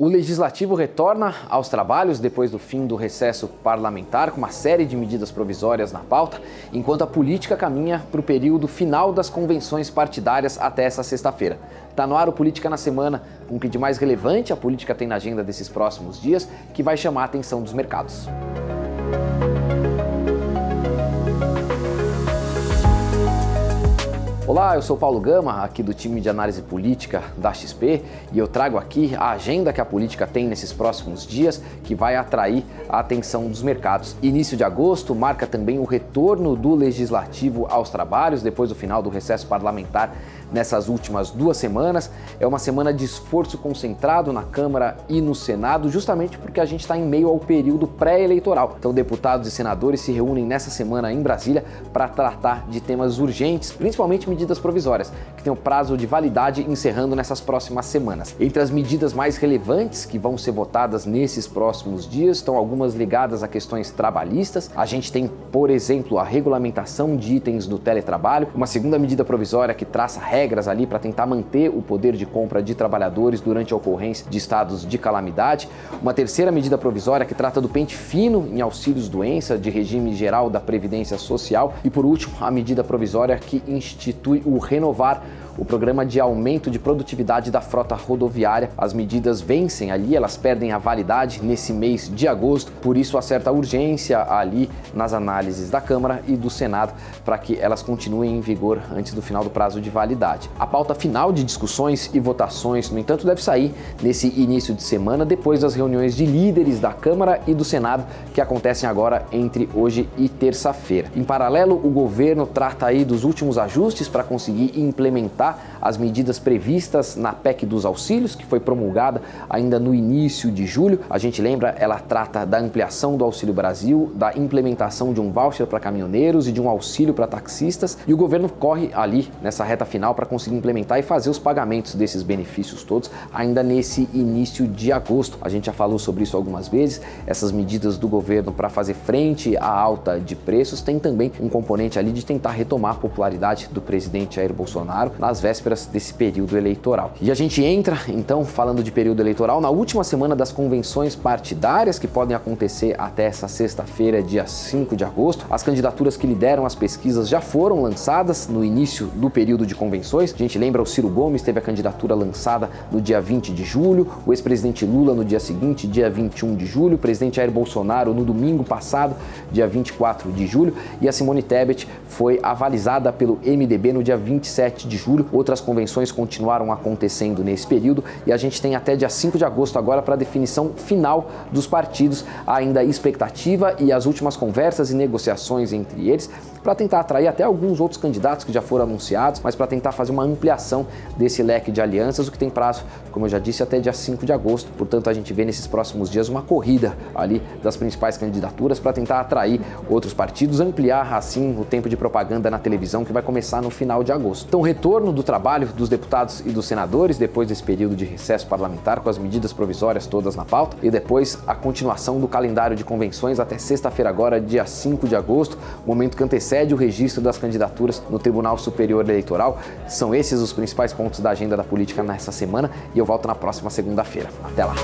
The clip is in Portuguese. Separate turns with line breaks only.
O Legislativo retorna aos trabalhos depois do fim do recesso parlamentar com uma série de medidas provisórias na pauta, enquanto a política caminha para o período final das convenções partidárias até essa sexta-feira. Está no ar o Política na Semana, com o que de mais relevante a política tem na agenda desses próximos dias, que vai chamar a atenção dos mercados. Olá, eu sou Paulo Gama, aqui do time de análise política da XP, e eu trago aqui a agenda que a política tem nesses próximos dias, que vai atrair a atenção dos mercados. Início de agosto marca também o retorno do Legislativo aos trabalhos, depois do final do recesso parlamentar nessas últimas 2 semanas. É uma semana de esforço concentrado na Câmara e no Senado, justamente porque a gente está em meio ao período pré-eleitoral. Então, deputados e senadores se reúnem nessa semana em Brasília para tratar de temas urgentes, principalmente medidas provisórias, que têm o prazo de validade encerrando nessas próximas semanas. Entre as medidas mais relevantes que vão ser votadas nesses próximos dias estão algumas ligadas a questões trabalhistas. A gente tem, por exemplo, a regulamentação de itens do teletrabalho, uma segunda medida provisória que traça regras ali para tentar manter o poder de compra de trabalhadores durante a ocorrência de estados de calamidade, uma terceira medida provisória que trata do pente fino em auxílios-doença de regime geral da Previdência Social e, por último, a medida provisória que institui o Renovar, o programa de aumento de produtividade da frota rodoviária. As medidas vencem ali, elas perdem a validade nesse mês de agosto, por isso há certa urgência ali nas análises da Câmara e do Senado para que elas continuem em vigor antes do final do prazo de validade. A pauta final de discussões e votações, no entanto, deve sair nesse início de semana, depois das reuniões de líderes da Câmara e do Senado, que acontecem agora entre hoje e terça-feira. Em paralelo, o governo trata aí dos últimos ajustes para conseguir implementar as medidas previstas na PEC dos auxílios, que foi promulgada ainda no início de julho. A gente lembra, ela trata da ampliação do Auxílio Brasil, da implementação de um voucher para caminhoneiros e de um auxílio para taxistas, e o governo corre ali nessa reta final para conseguir implementar e fazer os pagamentos desses benefícios todos ainda nesse início de agosto. A gente já falou sobre isso algumas vezes. Essas medidas do governo para fazer frente à alta de preços tem também um componente ali de tentar retomar a popularidade do presidente Jair Bolsonaro nas vésperas desse período eleitoral. E a gente entra, então, falando de período eleitoral, na última semana das convenções partidárias, que podem acontecer até essa sexta-feira, dia 5 de agosto. As candidaturas que lideram as pesquisas já foram lançadas no início do período de convenções. A gente lembra, o Ciro Gomes teve a candidatura lançada no dia 20 de julho, o ex-presidente Lula no dia seguinte, dia 21 de julho, o presidente Jair Bolsonaro no domingo passado, dia 24 de julho, e a Simone Tebet foi avalizada pelo MDB no dia 27 de julho. Outras convenções continuaram acontecendo nesse período e a gente tem até dia 5 de agosto agora para a definição final dos partidos, ainda a expectativa e as últimas conversas e negociações entre eles para tentar atrair até alguns outros candidatos que já foram anunciados, mas para tentar fazer uma ampliação desse leque de alianças, o que tem prazo, como eu já disse, até dia 5 de agosto. Portanto, a gente vê nesses próximos dias uma corrida ali das principais candidaturas para tentar atrair outros partidos, ampliar assim o tempo de propaganda na televisão que vai começar no final de agosto. Então, o retorno do trabalho dos deputados e dos senadores depois desse período de recesso parlamentar, com as medidas provisórias todas na pauta, e depois a continuação do calendário de convenções até sexta-feira agora, dia 5 de agosto, momento que antecede o registro das candidaturas no Tribunal Superior Eleitoral. São esses os principais pontos da agenda da política nessa semana e eu volto na próxima segunda-feira. Até lá!